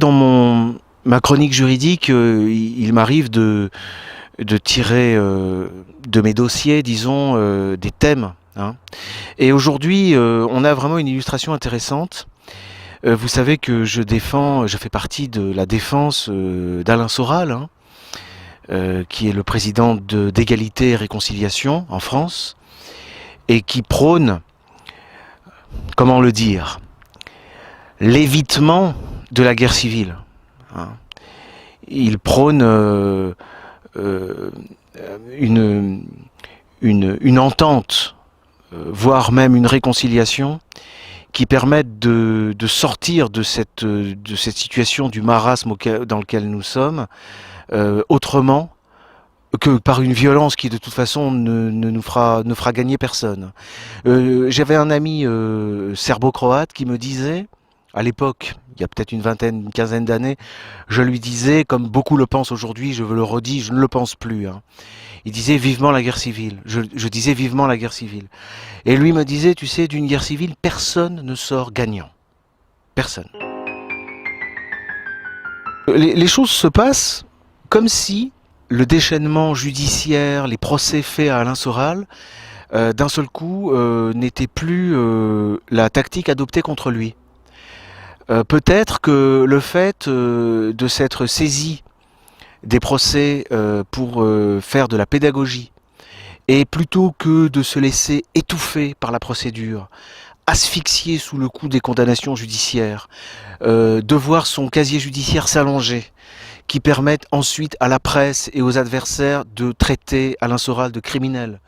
Ma chronique juridique, il m'arrive de tirer de mes dossiers, disons, des thèmes, hein. Et aujourd'hui, on a vraiment une illustration intéressante. Vous savez que je fais partie de la défense d'Alain Soral, hein, qui est le président d'Égalité et Réconciliation en France, et qui prône, comment le dire, l'évitement de la guerre civile, hein. Il prône une entente, voire même une réconciliation, qui permette de sortir de cette situation du marasme dans lequel nous sommes, autrement que par une violence qui de toute façon ne fera gagner personne. J'avais un ami serbo-croate qui me disait, à l'époque, il y a peut-être une quinzaine d'années, je lui disais, comme beaucoup le pensent aujourd'hui, je le redis, je ne le pense plus, hein. Il disait vivement la guerre civile. Je disais vivement la guerre civile. Et lui me disait, tu sais, d'une guerre civile, personne ne sort gagnant. Personne. Les choses se passent comme si le déchaînement judiciaire, les procès faits à Alain Soral, d'un seul coup, n'était plus la tactique adoptée contre lui. Peut-être que le fait de s'être saisi des procès pour faire de la pédagogie, et plutôt que de se laisser étouffer par la procédure, asphyxier sous le coup des condamnations judiciaires, de voir son casier judiciaire s'allonger, qui permettent ensuite à la presse et aux adversaires de traiter Alain Soral de criminel,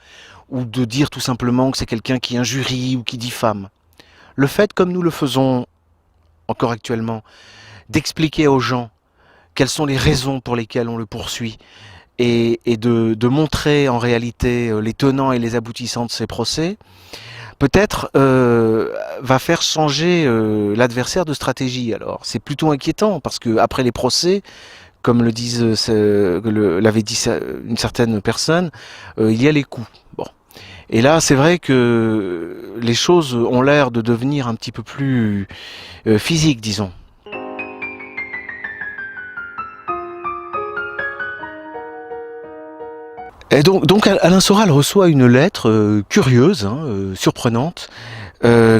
ou de dire tout simplement que c'est quelqu'un qui injurie ou qui diffame. Le fait, comme nous le faisons encore actuellement, d'expliquer aux gens quelles sont les raisons pour lesquelles on le poursuit, et de montrer en réalité les tenants et les aboutissants de ces procès, peut-être va faire changer l'adversaire de stratégie. Alors c'est plutôt inquiétant, parce que après les procès, comme l'avait dit une certaine personne, il y a les coups. Bon. Et là, c'est vrai que les choses ont l'air de devenir un petit peu plus physiques, disons. Et donc Alain Soral reçoit une lettre curieuse, hein, surprenante,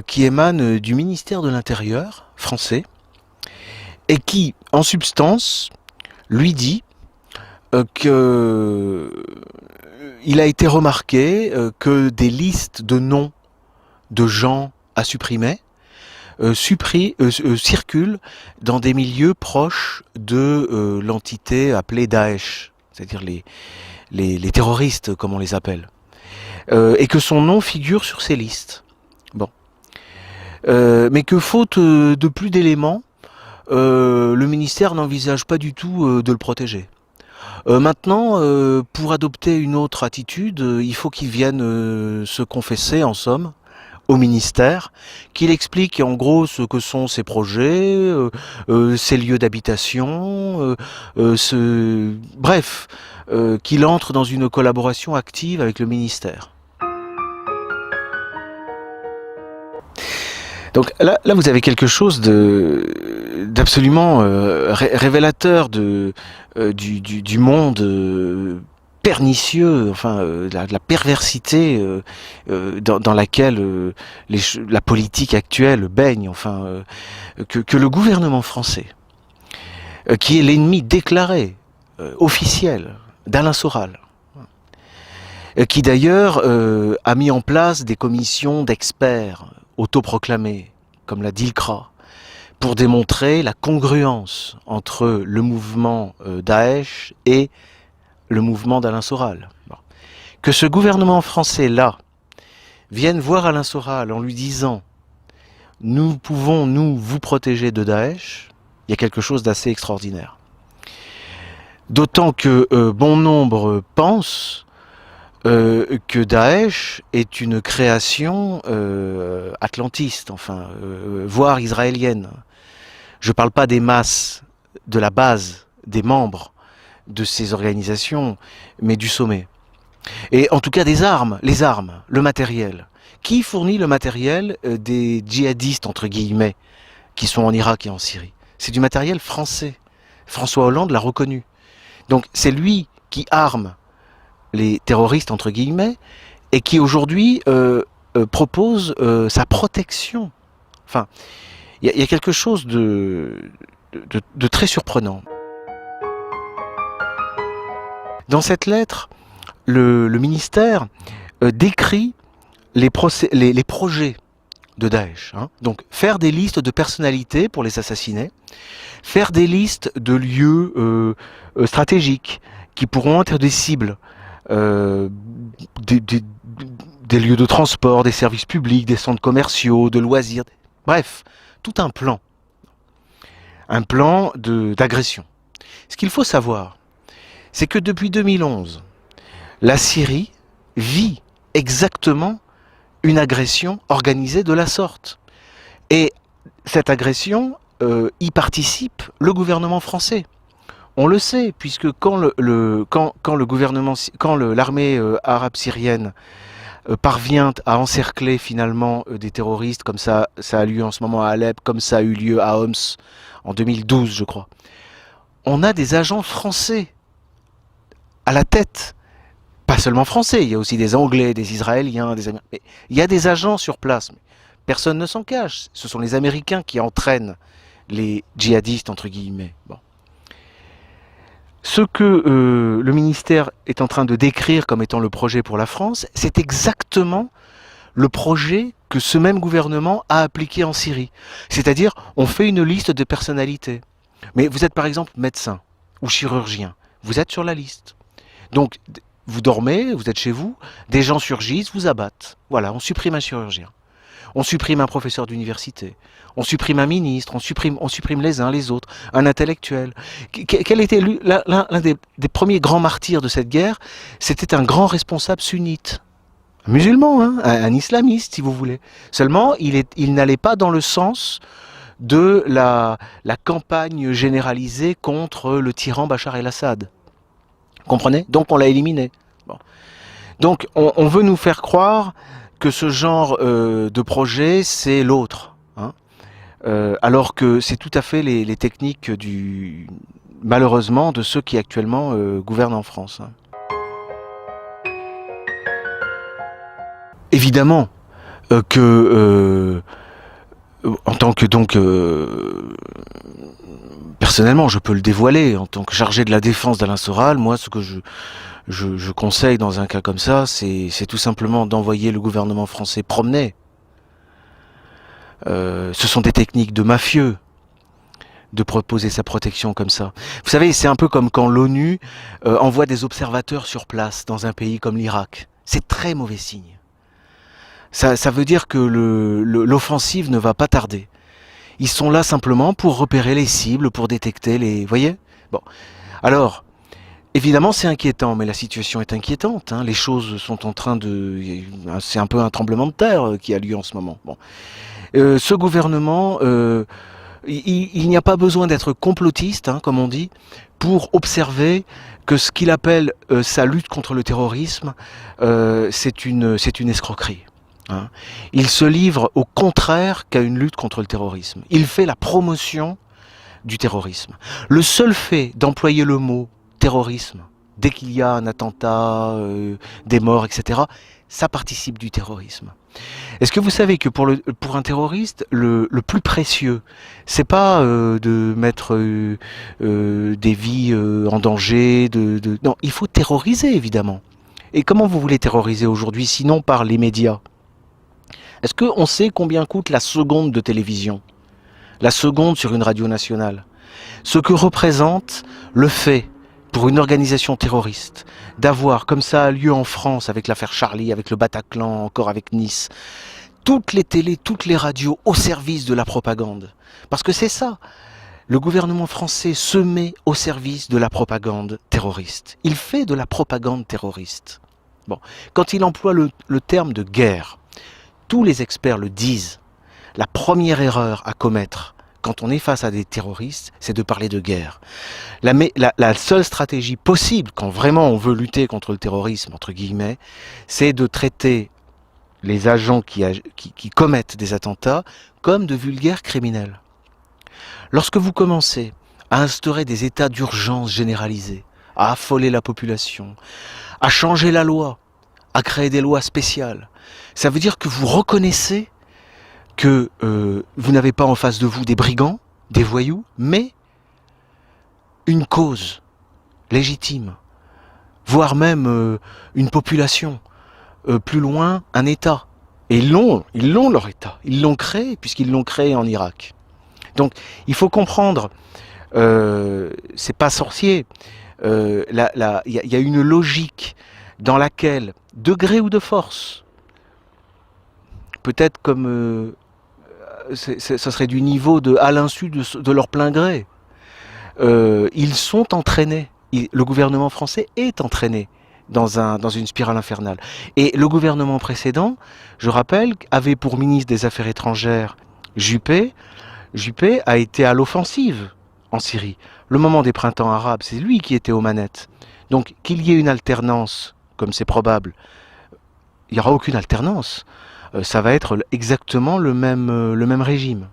qui émane du ministère de l'Intérieur français, et qui, en substance, lui dit que il a été remarqué que des listes de noms de gens à supprimer circulent dans des milieux proches de l'entité appelée Daesh, c'est-à-dire les terroristes, comme on les appelle, et que son nom figure sur ces listes. Bon. Mais que faute de plus d'éléments, le ministère n'envisage pas du tout de le protéger. Maintenant, pour adopter une autre attitude, il faut qu'il vienne se confesser, en somme, au ministère, qu'il explique en gros ce que sont ses projets, ses lieux d'habitation, bref, qu'il entre dans une collaboration active avec le ministère. Donc là vous avez quelque chose d'absolument révélateur du monde pernicieux, enfin de la perversité dans laquelle la politique actuelle baigne, enfin que le gouvernement français, qui est l'ennemi déclaré, officiel, d'Alain Soral, qui d'ailleurs a mis en place des commissions d'experts autoproclamés, comme la DILCRA, pour démontrer la congruence entre le mouvement Daesh et le mouvement d'Alain Soral. Bon. Que ce gouvernement français-là vienne voir Alain Soral en lui disant « Nous pouvons, nous, vous protéger de Daesh », il y a quelque chose d'assez extraordinaire. D'autant que bon nombre pensent que Daesh est une création atlantiste, enfin, voire israélienne. Je ne parle pas des masses, de la base, des membres de ces organisations, mais du sommet. Et en tout cas des armes, les armes, le matériel. Qui fournit le matériel des djihadistes, entre guillemets, qui sont en Irak et en Syrie? C'est du matériel français. François Hollande l'a reconnu. Donc c'est lui qui arme les terroristes, entre guillemets, et qui aujourd'hui propose sa protection. Enfin, il y a quelque chose de très surprenant. Dans cette lettre, le ministère décrit les projets de Daesh. Hein. Donc faire des listes de personnalités pour les assassiner, faire des listes de lieux stratégiques qui pourront être des cibles, des lieux de transport, des services publics, des centres commerciaux, de loisirs, bref, tout un plan d'agression. Ce qu'il faut savoir, c'est que depuis 2011, la Syrie vit exactement une agression organisée de la sorte. Et cette agression, y participe le gouvernement français. On le sait, puisque quand l'armée arabe syrienne parvient à encercler finalement des terroristes, comme ça a lieu en ce moment à Alep, comme ça a eu lieu à Homs en 2012, je crois, on a des agents français à la tête. Pas seulement français, il y a aussi des Anglais, des Israéliens, des Américains. Il y a des agents sur place. Personne ne s'en cache. Ce sont les Américains qui entraînent les djihadistes, entre guillemets. Bon. Ce que le ministère est en train de décrire comme étant le projet pour la France, c'est exactement le projet que ce même gouvernement a appliqué en Syrie. C'est-à-dire, on fait une liste de personnalités. Mais vous êtes par exemple médecin ou chirurgien. Vous êtes sur la liste. Donc, vous dormez, vous êtes chez vous, des gens surgissent, vous abattent. Voilà, on supprime un chirurgien. On supprime un professeur d'université. On supprime un ministre, on supprime les uns, les autres, un intellectuel. Quel était l'un des premiers grands martyrs de cette guerre? C'était un grand responsable sunnite. Un musulman, hein, un islamiste, si vous voulez. Seulement, il n'allait pas dans le sens de la campagne généralisée contre le tyran Bachar el-Assad. Comprenez? Donc on l'a éliminé. Bon. Donc on veut nous faire croire que ce genre de projet, c'est l'autre. Hein, alors que c'est tout à fait les techniques malheureusement, de ceux qui actuellement gouvernent en France. Hein. Évidemment que en tant que personnellement, je peux le dévoiler, en tant que chargé de la défense d'Alain Soral, moi, ce que je conseille dans un cas comme ça, c'est tout simplement d'envoyer le gouvernement français promener. Ce sont des techniques de mafieux de proposer sa protection comme ça. Vous savez, c'est un peu comme quand l'ONU envoie des observateurs sur place dans un pays comme l'Irak. C'est très mauvais signe. Ça veut dire que l'offensive ne va pas tarder. Ils sont là simplement pour repérer les cibles, pour détecter les... Vous voyez? Bon. Alors, évidemment, c'est inquiétant, mais la situation est inquiétante. Hein. Les choses sont en train de... C'est un peu un tremblement de terre qui a lieu en ce moment. Bon. Ce gouvernement, il n'y a pas besoin d'être complotiste, hein, comme on dit, pour observer que ce qu'il appelle sa lutte contre le terrorisme, c'est une escroquerie. Hein. Il se livre au contraire qu'à une lutte contre le terrorisme. Il fait la promotion du terrorisme. Le seul fait d'employer le mot terrorisme, dès qu'il y a un attentat, des morts, etc., ça participe du terrorisme. Est-ce que vous savez que pour un terroriste, le plus précieux, c'est pas de mettre des vies en danger, non, il faut terroriser, évidemment. Et comment vous voulez terroriser aujourd'hui, sinon par les médias? Est-ce qu'on sait combien coûte la seconde de télévision? La seconde sur une radio nationale? Ce que représente le fait, pour une organisation terroriste, d'avoir, comme ça a lieu en France avec l'affaire Charlie, avec le Bataclan, encore avec Nice, toutes les télés, toutes les radios au service de la propagande. Parce que c'est ça. Le gouvernement français se met au service de la propagande terroriste. Il fait de la propagande terroriste. Bon. Quand il emploie le terme de guerre, tous les experts le disent, la première erreur à commettre quand on est face à des terroristes, c'est de parler de guerre. La seule stratégie possible, quand vraiment on veut lutter contre le terrorisme, entre guillemets, c'est de traiter les agents qui commettent des attentats comme de vulgaires criminels. Lorsque vous commencez à instaurer des états d'urgence généralisés, à affoler la population, à changer la loi, à créer des lois spéciales, ça veut dire que vous reconnaissez que vous n'avez pas en face de vous des brigands, des voyous, mais une cause légitime, voire même une population, plus loin un État. Et ils l'ont leur État, ils l'ont créé puisqu'ils l'ont créé en Irak. Donc il faut comprendre, c'est pas sorcier, il y a une logique dans laquelle, de gré ou de force, peut-être comme ça serait du niveau de à l'insu de leur plein gré, ils sont entraînés, le gouvernement français est entraîné dans une spirale infernale. Et le gouvernement précédent, je rappelle, avait pour ministre des Affaires étrangères Juppé. Juppé a été à l'offensive en Syrie. Le moment des printemps arabes, c'est lui qui était aux manettes. Donc qu'il y ait une alternance, comme c'est probable, il n'y aura aucune alternance. Ça va être exactement le même régime.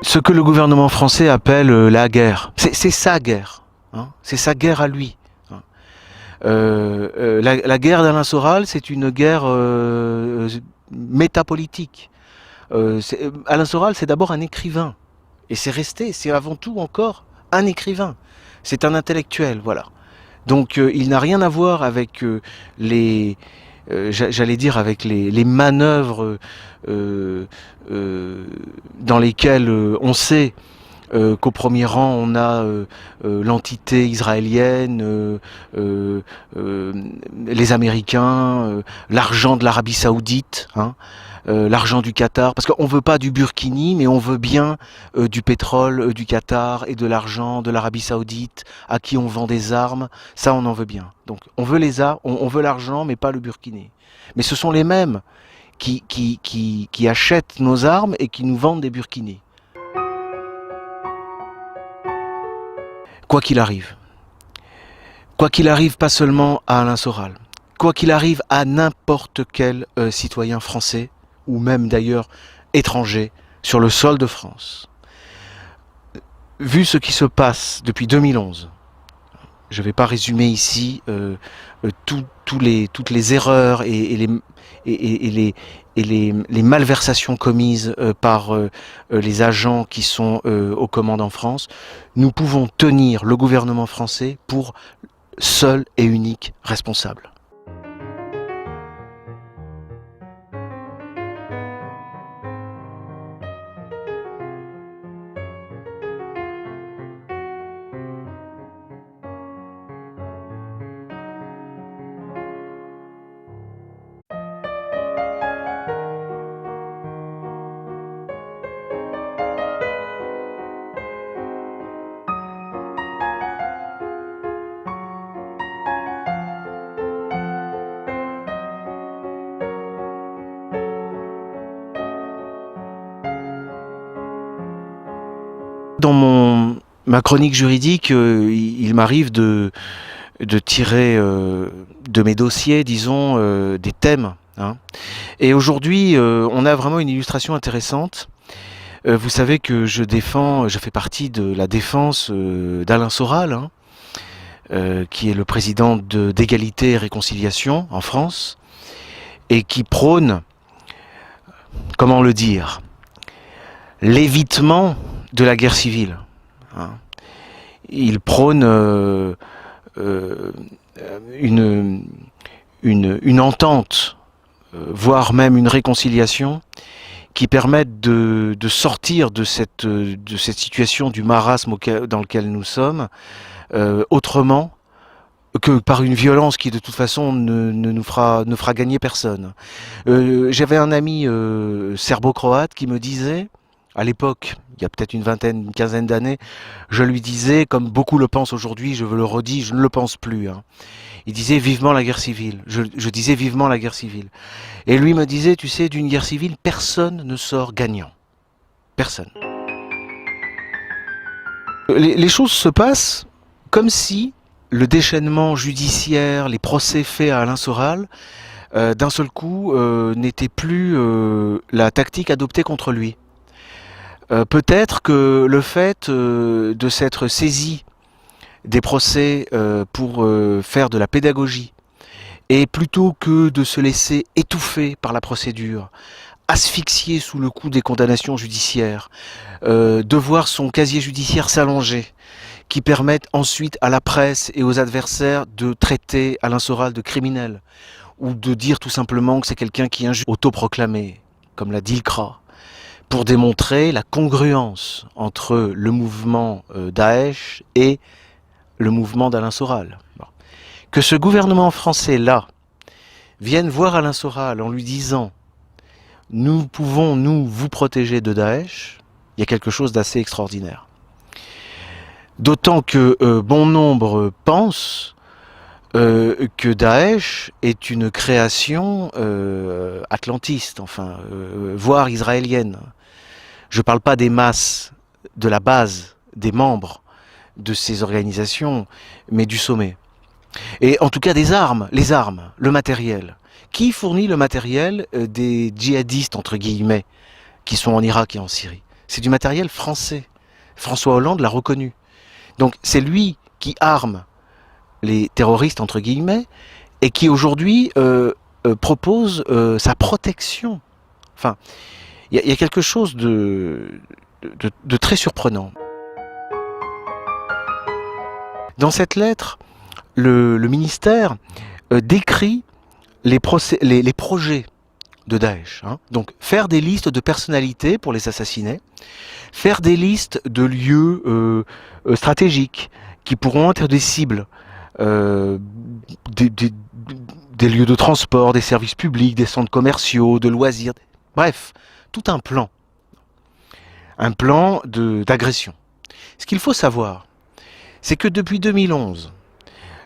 Ce que le gouvernement français appelle la guerre, c'est sa guerre. Hein, c'est sa guerre à lui. Hein. La guerre d'Alain Soral, c'est une guerre métapolitique. Alain Soral, c'est d'abord un écrivain. Et c'est resté, c'est avant tout encore un écrivain. C'est un intellectuel, voilà. Donc il n'a rien à voir avec j'allais dire avec les manœuvres dans lesquelles on sait qu'au premier rang on a l'entité israélienne, les Américains, l'argent de l'Arabie Saoudite, hein, l'argent du Qatar, parce qu'on ne veut pas du Burkini, mais on veut bien du pétrole du Qatar et de l'argent de l'Arabie Saoudite, à qui on vend des armes, ça on en veut bien. Donc on veut on veut l'argent, mais pas le Burkini. Mais ce sont les mêmes qui achètent nos armes et qui nous vendent des Burkinis. Quoi qu'il arrive, pas seulement à Alain Soral, quoi qu'il arrive à n'importe quel citoyen français, ou même d'ailleurs étranger, sur le sol de France, vu ce qui se passe depuis 2011, je ne vais pas résumer ici toutes les erreurs et les malversations commises par les agents qui sont aux commandes en France, nous pouvons tenir le gouvernement français pour seul et unique responsable. Dans ma chronique juridique, il m'arrive de tirer de mes dossiers, disons, des thèmes. Hein. Et aujourd'hui, on a vraiment une illustration intéressante. Vous savez que je fais partie de la défense d'Alain Soral, hein, qui est le président d'Égalité et Réconciliation en France, et qui prône, comment le dire, l'évitement de la guerre civile. Hein. Il prône une entente, voire même une réconciliation, qui permette de sortir de cette situation du marasme dans lequel nous sommes, autrement que par une violence qui de toute façon ne fera gagner personne. J'avais un ami serbo-croate qui me disait, à l'époque, il y a peut-être une quinzaine d'années, je lui disais, comme beaucoup le pensent aujourd'hui, je le redis, je ne le pense plus. Hein. Il disait vivement la guerre civile. Je disais vivement la guerre civile. Et lui me disait, tu sais, d'une guerre civile, personne ne sort gagnant. Personne. Les choses se passent comme si le déchaînement judiciaire, les procès faits à Alain Soral, d'un seul coup, n'était plus la tactique adoptée contre lui. Peut-être que le fait de s'être saisi des procès pour faire de la pédagogie, et plutôt que de se laisser étouffer par la procédure, asphyxier sous le coup des condamnations judiciaires, de voir son casier judiciaire s'allonger, qui permettent ensuite à la presse et aux adversaires de traiter Alain Soral de criminel, ou de dire tout simplement que c'est quelqu'un qui est injuste, autoproclamé, comme l'a dit le CRA, pour démontrer la congruence entre le mouvement Daesh et le mouvement d'Alain Soral. Bon. Que ce gouvernement français-là vienne voir Alain Soral en lui disant « Nous pouvons, nous, vous protéger de Daesh », il y a quelque chose d'assez extraordinaire. D'autant que bon nombre pensent que Daesh est une création atlantiste, enfin, voire israélienne. Je ne parle pas des masses, de la base, des membres de ces organisations, mais du sommet. Et en tout cas des armes, les armes, le matériel. Qui fournit le matériel des djihadistes, entre guillemets, qui sont en Irak et en Syrie? C'est du matériel français. François Hollande l'a reconnu. Donc c'est lui qui arme les terroristes, entre guillemets, et qui aujourd'hui propose sa protection. Enfin, il y a quelque chose de très surprenant. Dans cette lettre, le ministère décrit les projets de Daesh. Hein. Donc faire des listes de personnalités pour les assassiner, faire des listes de lieux stratégiques qui pourront être des cibles, des lieux de transport, des services publics, des centres commerciaux, de loisirs, bref, tout un plan d'agression. Ce qu'il faut savoir, c'est que depuis 2011,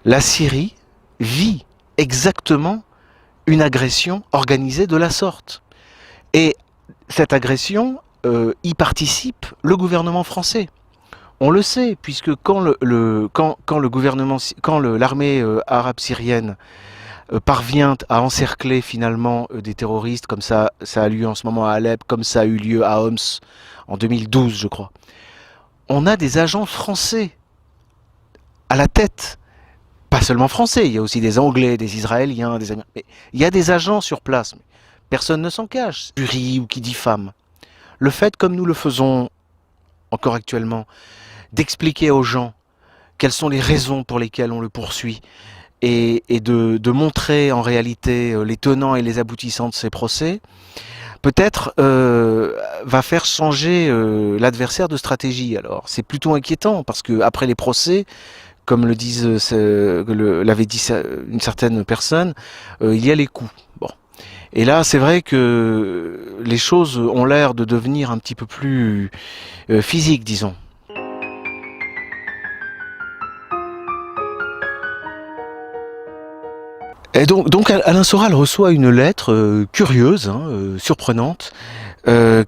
la Syrie vit exactement une agression organisée de la sorte. Et cette agression, y participe le gouvernement français. On le sait, puisque quand l'armée arabe syrienne parvient à encercler finalement des terroristes, comme ça a lieu en ce moment à Alep, comme ça a eu lieu à Homs en 2012, je crois, on a des agents français à la tête. Pas seulement français, il y a aussi des Anglais, des Israéliens, des Américains. Mais il y a des agents sur place. Personne ne s'en cache. Jury ou qui diffame. Le fait, comme nous le faisons encore actuellement, d'expliquer aux gens quelles sont les raisons pour lesquelles on le poursuit et de montrer en réalité les tenants et les aboutissants de ces procès, peut-être va faire changer l'adversaire de stratégie. Alors c'est plutôt inquiétant parce que après les procès, comme l'avait dit une certaine personne, il y a les coups. Bon. Et là, c'est vrai que les choses ont l'air de devenir un petit peu plus physiques, disons. Et donc Alain Soral reçoit une lettre curieuse, hein, surprenante,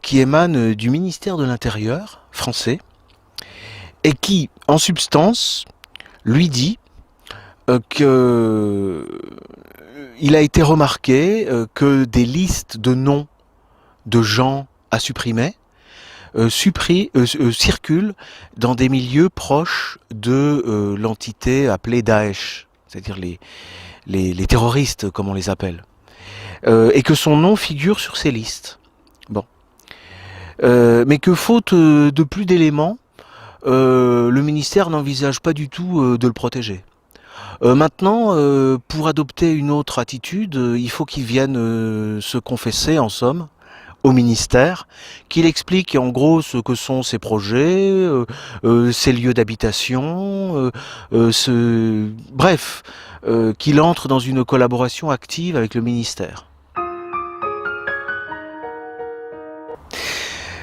qui émane du ministère de l'Intérieur français, et qui, en substance, lui dit qu'il a été remarqué que des listes de noms de gens à supprimer circulent dans des milieux proches de l'entité appelée Daesh, c'est-à-dire les terroristes, comme on les appelle, et que son nom figure sur ces listes. Bon. Mais que faute de plus d'éléments, le ministère n'envisage pas du tout de le protéger. Maintenant, pour adopter une autre attitude, il faut qu'il vienne se confesser, en somme, au ministère, qu'il explique en gros ce que sont ses projets, ses lieux d'habitation, bref, qu'il entre dans une collaboration active avec le ministère.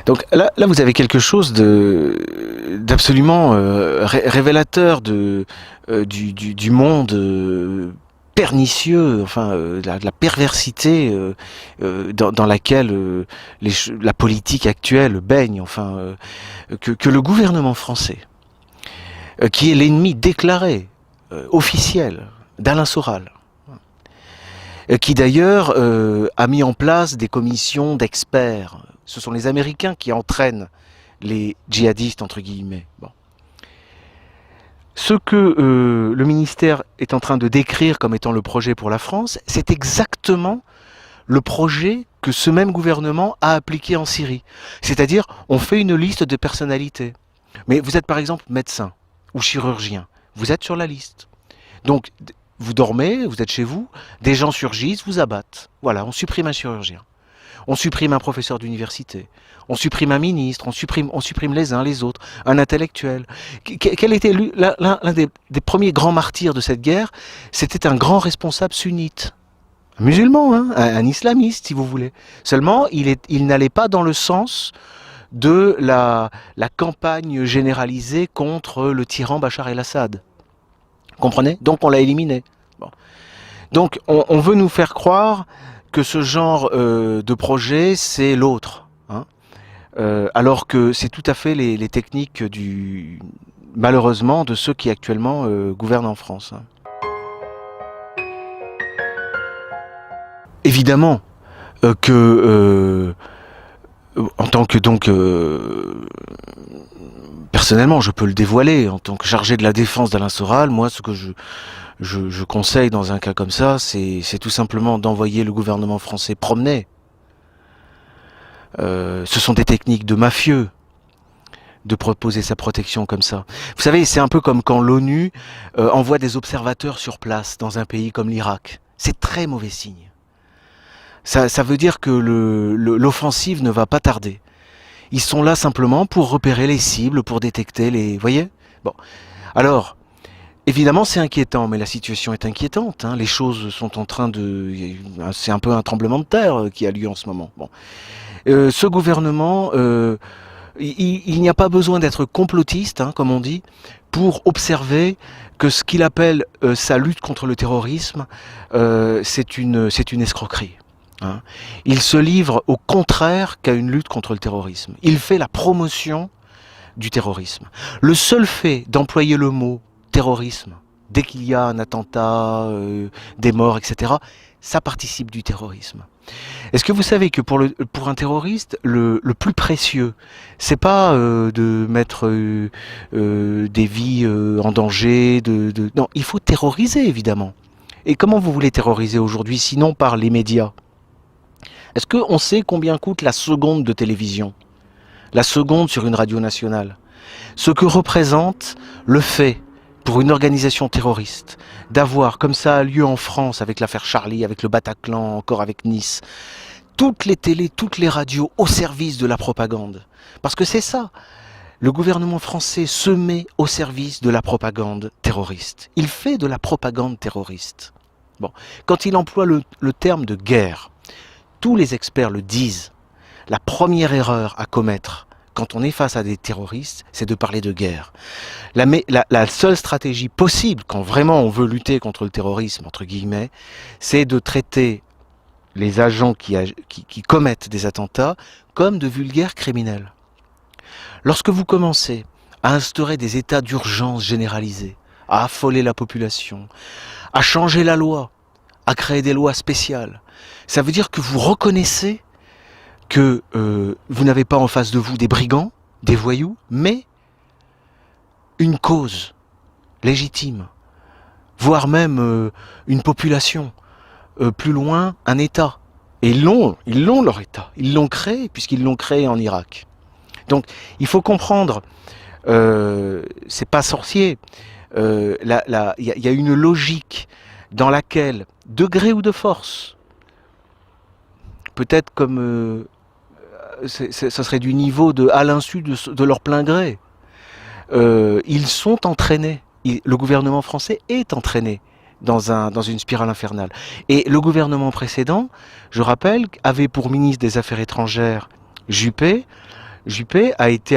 Donc là, vous avez quelque chose d'absolument révélateur du monde pernicieux, enfin de la perversité dans laquelle la politique actuelle baigne, enfin que le gouvernement français, qui est l'ennemi déclaré, officiel, d'Alain Soral, qui d'ailleurs a mis en place des commissions d'experts. Ce sont les Américains qui entraînent les djihadistes, entre guillemets. Bon. Ce que le ministère est en train de décrire comme étant le projet pour la France, c'est exactement le projet que ce même gouvernement a appliqué en Syrie. C'est-à-dire, on fait une liste de personnalités. Mais vous êtes par exemple médecin ou chirurgien, vous êtes sur la liste. Donc, vous dormez, vous êtes chez vous, des gens surgissent, vous abattent. Voilà, on supprime un chirurgien. On supprime un professeur d'université. On supprime un ministre, on supprime les uns, les autres, un intellectuel. Quel était l'un des premiers grands martyrs de cette guerre? C'était un grand responsable sunnite. Un musulman, hein, un islamiste, si vous voulez. Seulement, il n'allait pas dans le sens de la campagne généralisée contre le tyran Bachar el-Assad. Comprenez? Donc on l'a éliminé. Bon. Donc on veut nous faire croire que ce genre de projet, c'est l'autre. Hein, alors que c'est tout à fait les techniques malheureusement, de ceux qui actuellement gouvernent en France. Hein. Évidemment que en tant que personnellement, je peux le dévoiler, en tant que chargé de la défense d'Alain Soral, moi ce que je conseille dans un cas comme ça, c'est tout simplement d'envoyer le gouvernement français promener. Ce sont des techniques de mafieux de proposer sa protection comme ça. Vous savez, c'est un peu comme quand l'ONU envoie des observateurs sur place dans un pays comme l'Irak. C'est très mauvais signe. Ça veut dire que l'offensive ne va pas tarder. Ils sont là simplement pour repérer les cibles, pour détecter les... Vous voyez? Bon. Alors, évidemment, c'est inquiétant, mais la situation est inquiétante. Hein. Les choses sont en train de... C'est un peu un tremblement de terre qui a lieu en ce moment. Bon. Ce gouvernement, il n'y a pas besoin d'être complotiste, hein, comme on dit, pour observer que ce qu'il appelle sa lutte contre le terrorisme, c'est une escroquerie. Hein. Il se livre au contraire qu'à une lutte contre le terrorisme. Il fait la promotion du terrorisme. Le seul fait d'employer le mot terrorisme, dès qu'il y a un attentat, des morts, etc., ça participe du terrorisme. Est-ce que vous savez que pour un terroriste, le plus précieux, c'est pas de mettre des vies en danger, non, il faut terroriser, évidemment. Et comment vous voulez terroriser aujourd'hui, sinon par les médias? Est-ce qu'on sait combien coûte la seconde de télévision? La seconde sur une radio nationale? Ce que représente le fait, pour une organisation terroriste, d'avoir, comme ça a lieu en France avec l'affaire Charlie, avec le Bataclan, encore avec Nice, toutes les télés, toutes les radios au service de la propagande. Parce que c'est ça. Le gouvernement français se met au service de la propagande terroriste. Il fait de la propagande terroriste. Bon. Quand il emploie le terme de guerre, tous les experts le disent, la première erreur à commettre quand on est face à des terroristes, c'est de parler de guerre. La seule stratégie possible, quand vraiment on veut lutter contre le terrorisme, entre guillemets, c'est de traiter les agents qui commettent des attentats comme de vulgaires criminels. Lorsque vous commencez à instaurer des états d'urgence généralisés, à affoler la population, à changer la loi, à créer des lois spéciales, ça veut dire que vous reconnaissez que vous n'avez pas en face de vous des brigands, des voyous, mais une cause légitime, voire même une population, plus loin, un État. Et ils l'ont leur État, ils l'ont créé, puisqu'ils l'ont créé en Irak. Donc il faut comprendre, c'est pas sorcier, il y a une logique dans laquelle, de gré ou de force, peut-être comme ça serait du niveau à l'insu de leur plein gré. Ils sont entraînés. Le gouvernement français est entraîné dans une spirale infernale. Et le gouvernement précédent, je rappelle, avait pour ministre des Affaires étrangères Juppé. Juppé a été